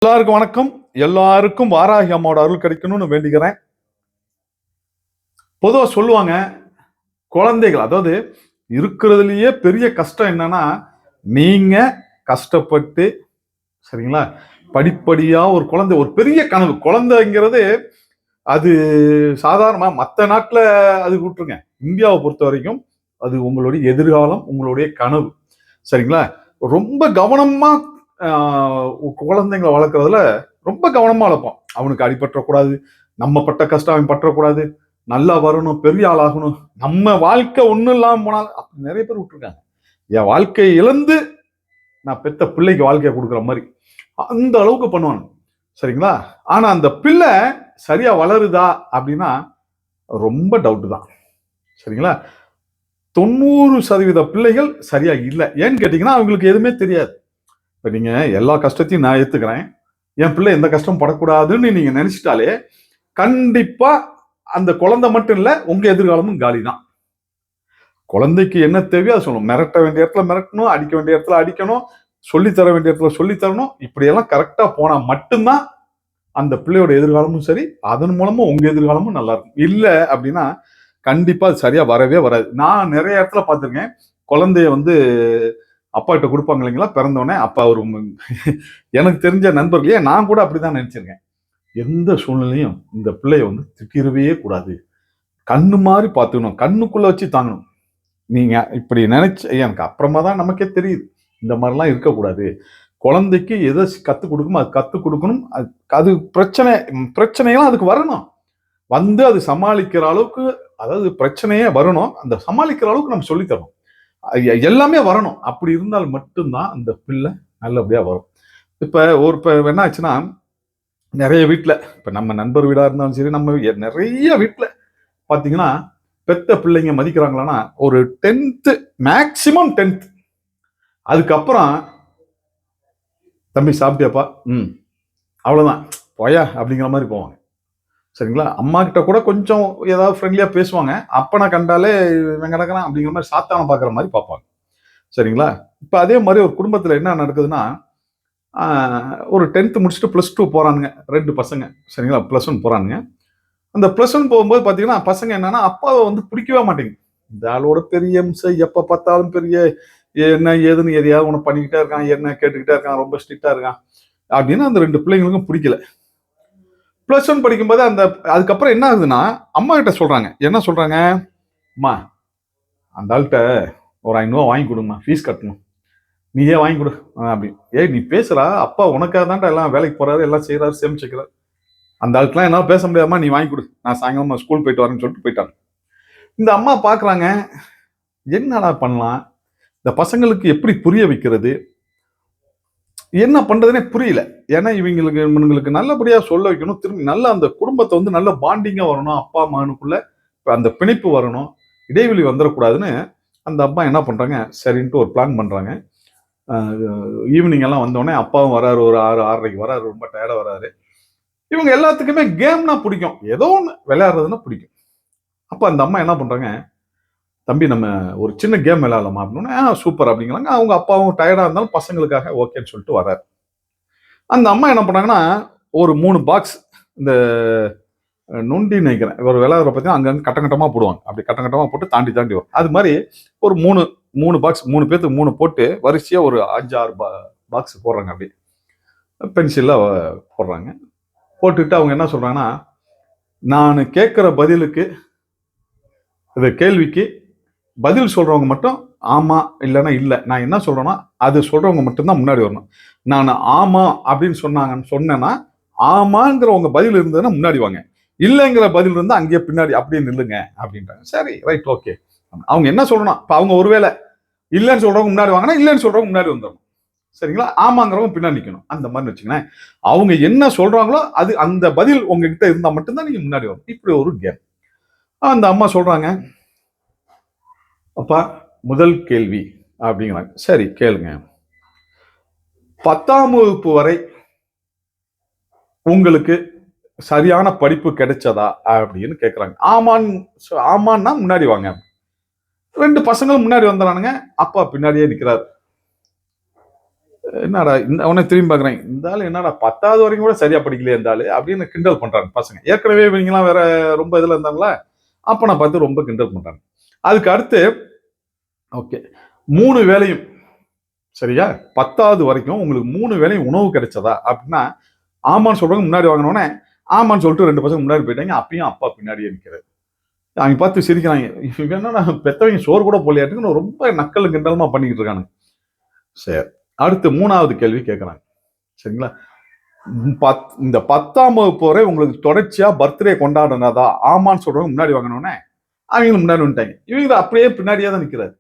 எல்லாருக்கும் வணக்கம். எல்லாருக்கும் வாராகி அம்மாவோட அருள் கிடைக்கணும்னு வேண்டிக்கிறேன். பொதுவா சொல்லுவாங்க, குழந்தைகள் அதாவது இருக்கிறதுலயே பெரிய கஷ்டம் என்னன்னா, நீங்க கஷ்டப்பட்டு சரிங்களா, படிப்படியா ஒரு குழந்தை ஒரு பெரிய கனவு. குழந்தைங்கிறது அது சாதாரணமா மத்த நாட்டுல அது விட்டுருங்க. இந்தியாவை பொறுத்த வரைக்கும் அது உங்களுடைய எதிர்காலம், உங்களுடைய கனவு. சரிங்களா? ரொம்ப கவனமா குழந்தைங்களை வளர்க்கறதுல ரொம்ப கவனமா வளர்ப்போம். அவனுக்கு அடிபற்றக்கூடாது, நம்ம பட்ட கஷ்டம் அவன் பற்றக்கூடாது, நல்லா வரணும், பெரிய ஆளாகணும், நம்ம வாழ்க்கை ஒண்ணும் இல்லாம போனாலும் நிறைய பேர் விட்டுருக்காங்க. என் வாழ்க்கையை இழந்து நான் பெத்த பிள்ளைக்கு வாழ்க்கையை கொடுக்குற மாதிரி அந்த அளவுக்கு பண்ணுவாங்க. சரிங்களா? ஆனா அந்த பிள்ளை சரியா வளருதா அப்படின்னா ரொம்ப டவுட் தான். சரிங்களா? 90% பிள்ளைகள் சரியா இல்லை. ஏன்னு கேட்டீங்கன்னா அவங்களுக்கு எதுவுமே தெரியாது. இப்ப நீங்க எல்லா கஷ்டத்தையும் நான் ஏத்துக்கிறேன், என் பிள்ளை எந்த கஷ்டம் படக்கூடாதுன்னு நீங்க நினைச்சிட்டாலே கண்டிப்பா அந்த குழந்தை மட்டும் இல்ல, உங்க எதிர்காலமும் காலி தான். குழந்தைக்கு என்ன தேவையோ அதை சொல்லணும். மிரட்ட வேண்டிய இடத்துல மிரட்டணும், அடிக்க வேண்டிய இடத்துல அடிக்கணும், சொல்லித்தர வேண்டிய இடத்துல சொல்லித்தரணும். இப்படியெல்லாம் கரெக்டா போனா மட்டும்தான் அந்த பிள்ளையோட எதிர்காலமும் சரி, அதன் மூலமா உங்க எதிர்காலமும் நல்லா இருக்கும். இல்ல அப்படின்னா கண்டிப்பா அது சரியா வரவே வராது. நான் நிறைய இடத்துல பார்த்திருக்கேன். குழந்தைய வந்து அப்பா கிட்ட கொடுப்பாங்க இல்லைங்களா, பிறந்தோடனே அப்பா ஒரு எனக்கு தெரிஞ்ச நண்பர்களே நான் கூட அப்படிதான் நினைச்சிருக்கேன். எந்த சூழ்நிலையும் இந்த பிள்ளைய வந்து திட்டிடவே கூடாது, கண்ணு மாதிரி பார்த்துக்கணும், கண்ணுக்குள்ள வச்சு தாங்கணும். நீங்க இப்படி நினைச்சு எனக்கு அப்புறமா தான் நமக்கே தெரியுது இந்த மாதிரிலாம் இருக்கக்கூடாது. குழந்தைக்கு எதை கத்துக் கொடுக்கணும் அது கத்துக் கொடுக்கணும். அது பிரச்சனையெல்லாம் அதுக்கு வரணும், வந்து அது சமாளிக்கிற அளவுக்கு, அதாவது பிரச்சனையே வரணும், அந்த சமாளிக்கிற அளவுக்கு நம்ம சொல்லித்தரணும். எல்லாமே வரணும். அப்படி இருந்தால் மட்டும்தான் அந்த பிள்ளை நல்லபடியா வரும். இப்ப என்ன ஆச்சுன்னா, நிறைய வீட்டுல இப்ப நம்ம நண்பர் வீடா இருந்தாலும் சரி, நம்ம நிறைய வீட்டுல பாத்தீங்கன்னா பெத்த பிள்ளைங்க மதிக்கிறாங்களான்னா ஒரு 10th மேக்சிமம் 10th, அதுக்கப்புறம் தம்பி சாப்பிட்டியாப்பா, அவ்வளவுதான், போயா அப்படிங்கிற மாதிரி போவாங்க. சரிங்களா? அம்மா கிட்ட கூட கொஞ்சம் ஏதாவது ஃப்ரெண்ட்லியா பேசுவாங்க. அப்பனை கண்டாலே இவன் கிடக்குறான் அப்படிங்கிற மாதிரி சாத்தான பாக்குற மாதிரி பார்ப்பாங்க. சரிங்களா? இப்ப அதே மாதிரி ஒரு குடும்பத்துல என்ன நடக்குதுன்னா, ஒரு 10th முடிச்சுட்டு +2 போறானுங்க 2 பசங்க. சரிங்களா? +1 போறானுங்க. அந்த +1 போகும்போது பாத்தீங்கன்னா பசங்க என்னன்னா அப்பாவை வந்து பிடிக்கவே மாட்டேங்குது. இந்த ஆளோட பெரிய எப்ப பார்த்தாலும் பெரிய என்ன ஏதுன்னு எதையாவது ஒண்ணு பண்ணிக்கிட்டே இருக்கான், என்ன கேட்டுக்கிட்டே இருக்கான், ரொம்ப ஸ்ட்ரிக்டா இருக்கான் அப்படின்னு அந்த 2 பிள்ளைங்களுக்கும் பிடிக்கல. +1 படிக்கும்போது அதுக்கப்புறம் என்ன ஆகுதுன்னா, அம்மா கிட்ட சொல்றாங்க. என்ன சொல்றாங்க? அம்மா, அந்த ஆள்கிட்ட ஒரு 500 வாங்கி கொடுங்கம்மா, ஃபீஸ் கட்டணும், நீயே வாங்கி கொடு அப்படி. ஏய் நீ பேசுறா, அப்பா உனக்காக தான்டா எல்லாம் வேலைக்கு போறாரு, எல்லாம் செய்யறாரு, சேமிச்சுக்கிறாரு, அந்த ஆளுக்குலாம் என்னால பேச முடியாதுமா, நீ வாங்கி கொடு, நான் சாயங்காலமா ஸ்கூல் போயிட்டு வரேன்னு சொல்லிட்டு போயிட்டாங்க. இந்த அம்மா பாக்குறாங்க, என்னடா பண்ணலாம், இந்த பசங்களுக்கு எப்படி புரிய வைக்கிறது, என்ன பண்றதுனே புரியல. ஏன்னா இவங்களுக்கு நல்லபடியா சொல்ல வைக்கணும், திரும்பி நல்ல அந்த குடும்பத்தை வந்து நல்ல பாண்டிங்கா வரணும், அப்பா மகனுக்குள்ள அந்த பிணைப்பு வரணும், இடைவெளி வந்துடக்கூடாதுன்னு அந்த அம்மா என்ன பண்றாங்க, சரின்ட்டு ஒரு பிளான் பண்றாங்க. ஈவினிங் எல்லாம் வந்தோடனே அப்பாவும் வராரு, ஒரு 6:30க்கு வராரு, ரொம்ப டயர்டா வராரு. இவங்க எல்லாத்துக்குமே கேம்னா பிடிக்கும், ஏதோ ஒன்று விளையாடுறதுன்னா பிடிக்கும். அப்ப அந்த அம்மா என்ன பண்றாங்க, தம்பி நம்ம ஒரு சின்ன கேம் விளையாடலாமா அப்படின்னா சூப்பர் அப்படிங்கிறாங்க. அவங்க அப்பாவும் டயர்டா இருந்தாலும் பசங்களுக்காக ஓகேன்னு சொல்லிட்டு வர்றாரு. அந்த அம்மா என்ன பண்ணாங்கன்னா, ஒரு 3 பாக்ஸ் இந்த நொண்டி நினைக்கிறேன், ஒரு விளையாடுற பத்தி அங்கங்க கட்டங்கட்டமா போடுவாங்க, அப்படி கட்டங்கட்டமா போட்டு தாண்டி தாண்டி வரும். அது மாதிரி ஒரு 3 பாக்ஸ், 3 பேத்துக்கு 3 போட்டு வரிசையா ஒரு 5-6 பாக்ஸ் போடுறாங்க, அப்படி பென்சில்ல போடுறாங்க. போட்டுட்டு அவங்க என்ன சொல்றாங்கன்னா, நான் கேட்கிற பதிலுக்கு, இந்த கேள்விக்கு பதில் சொல்றவங்க மட்டும் ஆமா இல்லைன்னா இல்ல, நான் என்ன சொல்றேன்னா அது சொல்றவங்க மட்டும்தான் முன்னாடி வரணும். நான் ஆமா அப்படின்னு சொன்னேன்னா ஆமாங்கிறவங்க பதில் இருந்ததுன்னா முன்னாடி வாங்க, இல்லைங்கிற பதில் இருந்தா அங்கேயே பின்னாடி அப்படியே நில்லுங்க அப்படின்றாங்க. சரி ரைட் ஓகே. அவங்க என்ன சொல்லணும், இப்ப அவங்க ஒருவேளை இல்லைன்னு சொல்றவங்க முன்னாடி வாங்கினா இல்லைன்னு சொல்றவங்க முன்னாடி வந்துடணும். சரிங்களா? ஆமாங்கிறவங்க பின்னாடி நிக்கணும். அந்த மாதிரி வச்சுக்கோங்களேன். அவங்க என்ன சொல்றாங்களோ அது அந்த பதில் உங்ககிட்ட இருந்தா மட்டும்தான் நீங்க முன்னாடி வரணும். இப்படி ஒரு கேம். அந்த அம்மா சொல்றாங்க, அப்பா முதல் கேள்வி அப்படிங்கிறாங்க. சரி கேளுங்க, 10ஆம் வகுப்பு வரை உங்களுக்கு சரியான படிப்பு கிடைச்சதா அப்படின்னு கேட்கிறாங்க. ஆமான்னா முன்னாடி வாங்க. 2 பசங்களும் முன்னாடி வந்துறானுங்க, அப்பா பின்னாடியே நிக்கிறாரு. என்னடா இந்த அவனை திரும்பி பாக்குறேன், இந்த ஆளு என்னடா 10வது வரைக்கும் கூட சரியா படிக்கலையே இந்த ஆளு அப்படின்னு கிண்டல் பண்றாங்க பசங்க. ஏற்கனவே இவங்கெல்லாம் வேற ரொம்ப இதுல இருந்தாங்களா, அப்ப நான் பார்த்து ரொம்ப கிண்டல் பண்றாங்க. அதுக்கு அடுத்து ஓகே 3 வேளையும் சரியா 10வது வரைக்கும் உங்களுக்கு 3 வேளையும் உணவு கிடைச்சதா அப்படின்னா, ஆமான்னு சொல்றவங்க முன்னாடி வாங்கினோடனே ஆமான்னு சொல்லிட்டு 2 பசங்க முன்னாடி போயிட்டாங்க. அப்பயும் அப்பா பின்னாடியே நிக்கிறாரு. அவங்க பார்த்து சிரிக்கிறாங்க. இவங்க என்னன்னா பெத்தவங்க சோறு கூட போலியாட்டுன்னு ரொம்ப நக்கல் கிண்டலுமா பண்ணிக்கிட்டு இருக்கானுங்க. சரி, அடுத்து 3வது கேள்வி கேட்கறாங்க. சரிங்களா, இந்த 10ஆம் வகுப்பு வரை உங்களுக்கு தொடர்ச்சியா பர்த்டே கொண்டாடினதா ஆமான்னு சொல்றவங்க முன்னாடி வாங்கினோடனே அவங்க முன்னாடி வந்துட்டாங்க. இவங்க அப்படியே பின்னாடியே தான் நிக்கிறாரு.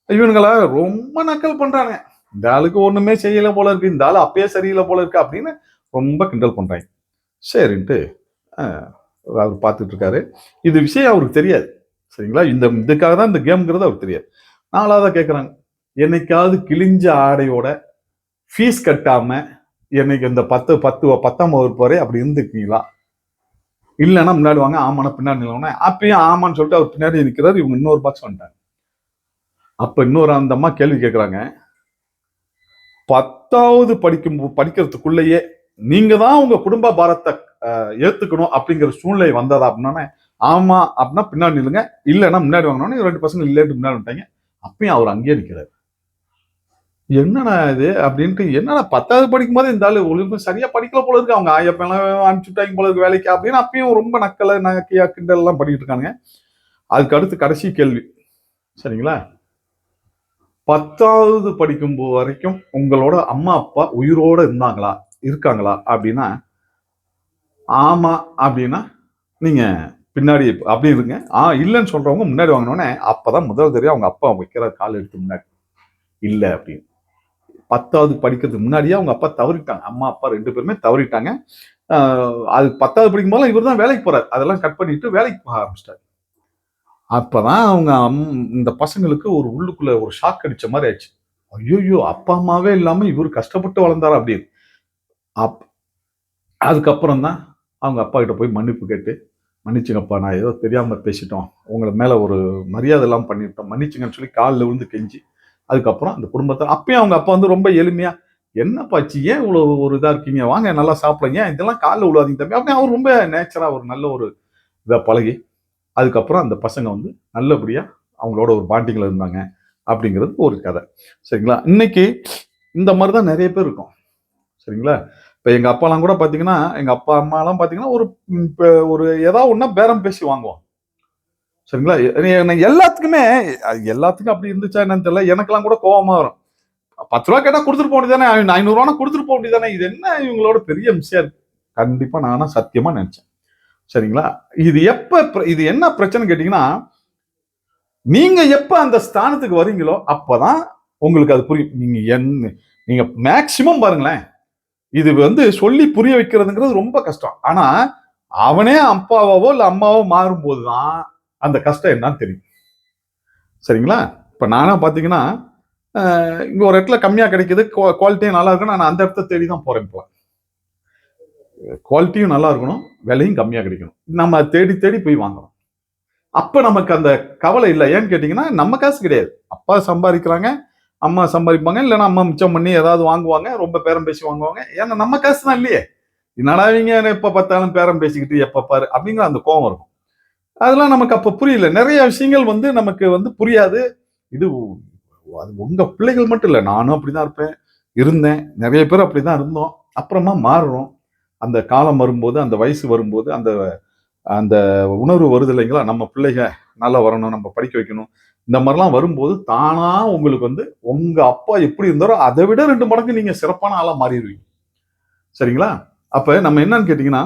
இவனுங்கள ரொம்ப நக்கல் பண்றாங்க. இந்த ஆளுக்கு ஒண்ணுமே செய்யல போல இருக்கு, இந்த ஆளு அப்பயே சரியில்லை போல இருக்கு அப்படின்னு ரொம்ப கிண்டல் பண்றாங்க. சரின்ட்டு அவர் பார்த்துட்டு இருக்காரு. இது விஷயம் அவருக்கு தெரியாது. சரிங்களா, இந்த இதுக்காக தான் இந்த கேம்ங்கிறது அவருக்கு தெரியாது. 4வதா கேட்கறாங்க, என்னைக்காவது கிழிஞ்ச ஆடையோட ஃபீஸ் கட்டாம என்னைக்கு இந்த 10ஆம் வகுப்பு வரை அப்படி இருந்துருக்கீங்களா? இல்லைன்னா முன்னாடி வாங்க, ஆமாண்ணா பின்னாடி நிலவன அப்பயும் ஆமான்னு சொல்லிட்டு அவர் பின்னாடி நிற்கிறாரு. இவங்க இன்னொரு பாக்ஸ் வந்துட்டாங்க. அப்ப இன்னொரு அந்த அம்மா கேள்வி கேட்கறாங்க, 10வது படிக்கிறதுக்குள்ளேயே நீங்க தான் உங்க குடும்ப பாரத்தை ஏத்துக்கணும் அப்படிங்கிற சூழ்நிலை வந்ததா அப்படின்னா, ஆமா அப்படின்னா பின்னாடி நில்லுங்க, இல்லைன்னா முன்னாடி வாங்கினோன்னு 2 பசங்க இல்லைட்டு முன்னாடி வந்துட்டாங்க. அப்பயும் அவர் அங்கேயே நிற்கிறாரு. என்னடா இது அப்படின்ட்டு, என்னடா 10வது படிக்கும் போது இந்த ஆளு ஒழுங்கு சரியா படிக்கல போல இருக்கு, அவங்க ஆயப்பெல்லாம் அனுப்பிச்சுட்டாங்க போல இருக்கு வேலைக்கு அப்படின்னு அப்பயும் ரொம்ப நக்கலை நகையா கிண்டல் எல்லாம் பண்ணிட்டு இருக்காங்க. அதுக்கு அடுத்து கடைசி கேள்வி. சரிங்களா, 10வது படிக்கும் வரைக்கும் உங்களோட அம்மா அப்பா உயிரோட இருக்காங்களா அப்படின்னா, ஆமா அப்படின்னா நீங்க பின்னாடி அப்படி இருங்க, இல்லைன்னு சொல்றவங்க முன்னாடி வாங்கினோடனே அப்பதான் முதல் தெரியும் அவங்க அப்பா வைக்கிற கால் எடுத்து முன்னாடி இல்ல அப்படின்னு. 10வது படிக்கிறதுக்கு முன்னாடியே அவங்க அப்பா தவறிட்டாங்க. அம்மா அப்பா 2 பேருமே தவறிட்டாங்க. அது 10வது படிக்கும் போது இவர் தான் வேலைக்கு போறாரு. அதெல்லாம் கட் பண்ணிட்டு வேலைக்கு போக ஆரம்பிச்சிட்டாரு. அப்பதான் அவங்க இந்த பசங்களுக்கு ஒரு உள்ளுக்குள்ள ஒரு ஷாக் அடிச்ச மாதிரி ஆயிடுச்சு. ஐயோ, அப்பா அம்மாவே இல்லாம இவர் கஷ்டப்பட்டு வளர்ந்தாரா அப்படின்னு. அதுக்கப்புறம் தான் அவங்க அப்பா கிட்ட போய் மன்னிப்பு கேட்டு, மன்னிச்சுங்கப்பா, நான் ஏதோ தெரியாம பேசிட்டோம், உங்களை மேல ஒரு மரியாதை எல்லாம் பண்ணிட்டோம், மன்னிச்சுங்கன்னு சொல்லி காலில் விழுந்து கெஞ்சி, அதுக்கப்புறம் அந்த குடும்பத்தை அப்பயும் அவங்க அப்பா வந்து ரொம்ப எளிமையா, என்னப்பாச்சு ஏன் இவ்வளவு ஒரு இதா இருக்கீங்க, வாங்க நல்லா சாப்பிடுங்க, இதெல்லாம் காலில் விழுவாதீங்க தம்பி அப்படின்னு அவர் ரொம்ப நேச்சரா ஒரு நல்ல ஒரு இதை பழகி, அதுக்கப்புறம் அந்த பசங்க வந்து நல்லபடியா அவங்களோட ஒரு பாண்டிங்ல இருந்தாங்க அப்படிங்கிறது ஒரு கதை. சரிங்களா, இன்னைக்கு இந்த மாதிரி தான் நிறைய பேர் இருக்கும். சரிங்களா, இப்போ எங்க அப்பாலாம் கூட பாத்தீங்கன்னா, எங்க அப்பா அம்மாலாம் பாத்தீங்கன்னா ஒரு ஏதாவது ஒண்ணா பேரம் பேசி வாங்குவோம். சரிங்களா, எல்லாத்துக்குமே எல்லாத்துக்கும் அப்படி இருந்துச்சா என்னன்னு தெரியல. எனக்கெல்லாம் கூட கோவமா வரும். 10 ரூபா கேட்டா கொடுத்துட்டு போக வேண்டியதானே, 500 ரூபா கொடுத்துட்டு போக வேண்டியதானே, இது என்ன இவங்களோட பெரிய விஷயம் இருக்கு. கண்டிப்பா நானா சத்தியமா நினைச்சேன். சரிங்களா, இது என்ன பிரச்சனை கேட்டீங்கன்னா, நீங்க எப்ப அந்த ஸ்தானத்துக்கு வரீங்களோ அப்பதான் உங்களுக்கு அது புரியும். நீங்க மேக்சிமம் பாருங்களேன், இது வந்து சொல்லி புரிய வைக்கிறதுங்கிறது ரொம்ப கஷ்டம். ஆனா அவனே அப்பாவோ இல்ல அம்மாவோ மாறும்போதுதான் அந்த கஷ்டம் என்னன்னு தெரியும். சரிங்களா, இப்ப நானா பாத்தீங்கன்னா இங்க ஒரு இடத்துல கம்மியா கிடைக்குது, குவாலிட்டியும் நல்லா இருக்கும், நான் அந்த இடத்த தேடி தான் போறேன். இப்போ குவாலிட்டியும் நல்லா இருக்கணும், விலையும் கம்மியா கிடைக்கணும், நம்ம தேடி தேடி போய் வாங்கணும். அப்ப நமக்கு அந்த கவலை இல்லை. ஏன்னு கேட்டீங்கன்னா நம்ம காசு கிடையாது, அப்பா சம்பாதிக்கிறாங்க, அம்மா சம்பாதிப்பாங்க, இல்லைன்னா அம்மா மிச்சம் பண்ணி ஏதாவது வாங்குவாங்க, ரொம்ப பேரம் பேசி வாங்குவாங்க. ஏன்னா நம்ம காசு தான் இல்லையே, என்னடாவீங்க எப்ப பார்த்தாலும் பேரம் பேசிக்கிட்டு எப்ப பாரு அப்படிங்கிற அந்த கோவம் இருக்கும். அதெல்லாம் நமக்கு அப்ப புரியல. நிறைய விஷயங்கள் வந்து நமக்கு வந்து புரியாது. இது உங்க பிள்ளைகள் மட்டும் இல்ல, நானும் அப்படிதான் இருந்தேன், நிறைய பேர் அப்படிதான் இருந்தோம். அப்புறமா மாறுறோம். அந்த காலம் வரும்போது, அந்த வயசு வரும்போது, அந்த அந்த உணர்வு வருது இல்லைங்களா, நம்ம பிள்ளைங்க நல்லா வரணும், நம்ம படிக்க வைக்கணும், இந்த மாதிரிலாம் வரும்போது தானா உங்களுக்கு வந்து உங்க அப்பா எப்படி இருந்தாரோ அதை விட 2 மடங்கு நீங்க சிறப்பான ஆளா மாறிடுவீங்க. சரிங்களா, அப்ப நம்ம என்னன்னு கேட்டீங்கன்னா,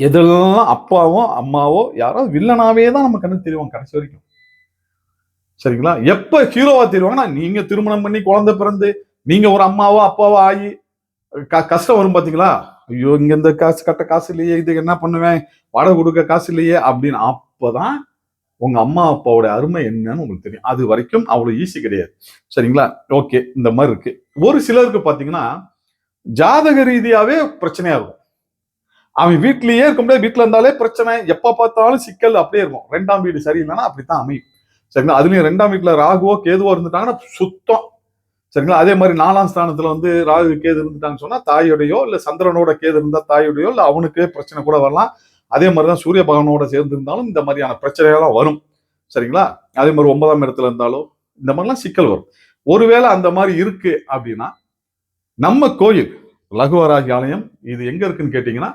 எதெல்லாம் அப்பாவோ அம்மாவோ யாரோ வில்லனாவே தான் நம்ம கண்ணு தெரியும் கடைசி வரைக்கும். சரிங்களா, எப்ப ஹீரோவா தெரிவாங்கன்னா நீங்க திருமணம் பண்ணி குழந்தை பிறந்து நீங்க ஒரு அம்மாவோ அப்பாவோ ஆகி கஷ்டம் வரும் பாத்தீங்களா, ஐயோ இங்க இந்த காசு கட்ட காசு இல்லையே, இது என்ன பண்ணுவேன், வாடகை கொடுக்க காசு இல்லையே அப்படின்னு. அப்பதான் உங்க அம்மா அப்பாவோட அருமை என்னன்னு உங்களுக்கு தெரியும். அது வரைக்கும் அவ்வளவு ஈஸி கிடையாது. சரிங்களா, ஓகே, இந்த மாதிரி இருக்கு. ஒரு சிலருக்கு பாத்தீங்கன்னா ஜாதக ரீதியாவே பிரச்சனையா இருக்கும். அவன் வீட்லயே இருக்க முடியாது, வீட்டுல இருந்தாலே பிரச்சனை, எப்ப பார்த்தாலும் சிக்கல் அப்படியே இருக்கும். 2ஆம் வீடு சரியில்லைன்னா அப்படித்தான் அமையும். சரிங்களா, அதுலயும் 2ஆம் வீட்டுல ராகுவோ கேதுவோ இருந்துட்டாங்கன்னா சுத்தம். சரிங்களா? அதே மாதிரி 4ஆம் ஸ்தானத்துல வந்து ராகு கேது இருந்துட்டான்னு சொன்னா தாயுடையோ இல்ல சந்திரனோட கேது இருந்தா தாயுடையோ இல்ல அவனுக்கு பிரச்சனை கூட வரலாம். அதே மாதிரிதான் சூரிய பகவானோட சேர்ந்து இருந்தாலும் இந்த மாதிரியான பிரச்சனைகள்லாம் வரும். சரிங்களா? அதே மாதிரி 9ஆம் இடத்துல இருந்தாலோ இந்த மாதிரிலாம் சிக்கல் வரும். ஒருவேளை அந்த மாதிரி இருக்கு அப்படின்னா நம்ம கோயில் லகுவராகி ஆலயம் இது எங்க இருக்குன்னு கேட்டீங்கன்னா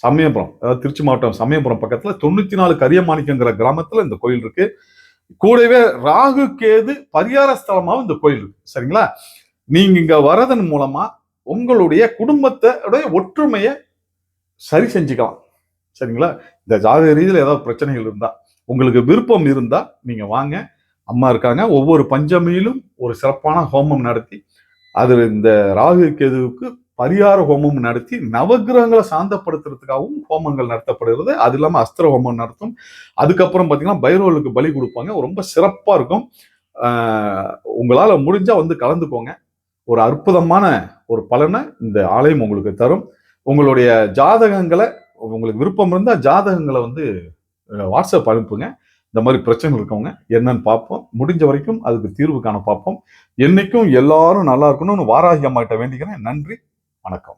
சமயபுரம், அதாவது திருச்சி மாவட்டம் சமயபுரம் பக்கத்துல 94 கரியமாணிக்கங்கிற கிராமத்துல இந்த கோயில் இருக்கு. கூடவே ராகு கேது பரிகார ஸ்தலமாவும் இந்த கோயில் இருக்கு. சரிங்களா? நீங்க இங்க வரதன் மூலமா உங்களுடைய குடும்பத்தோட ஒற்றுமையை சரி செஞ்சுக்கலாம். சரிங்களா? இந்த ஜாதக ரீதியில ஏதாவது பிரச்சனைகள் இருந்தா உங்களுக்கு விருப்பம் இருந்தா நீங்க வாங்க. அம்மா இருக்காங்க. ஒவ்வொரு பஞ்சமியிலும் ஒரு சிறப்பான ஹோமம் நடத்தி அது இந்த ராகு கேதுவுக்கு பரிகார ஹோமம் நடத்தி நவகிரகங்களை சாந்தப்படுத்துறதுக்காகவும் ஹோமங்கள் நடத்தப்படுகிறது. அது இல்லாம அஸ்திர ஹோமம் நடத்தும். அதுக்கப்புறம் பாத்தீங்கன்னா பைரவர்களுக்கு பலி கொடுப்பாங்க. ரொம்ப சிறப்பா இருக்கும். உங்களால முடிஞ்சா வந்து கலந்துக்கோங்க. ஒரு அற்புதமான ஒரு பலனை இந்த ஆலயம் உங்களுக்கு தரும். உங்களுடைய ஜாதகங்களை உங்களுக்கு விருப்பம் இருந்தா ஜாதகங்களை வந்து வாட்ஸ்அப் அனுப்புங்க. இந்த மாதிரி பிரச்சனை இருக்கவங்க என்னன்னு பார்ப்போம். முடிஞ்ச வரைக்கும் அதுக்கு தீர்வு காண பார்ப்போம். என்னைக்கும் எல்லாரும் நல்லா இருக்கணும்னு வாராகி அம்மா கிட்ட வேண்டிக்கிறேன். நன்றி, வணக்கம்.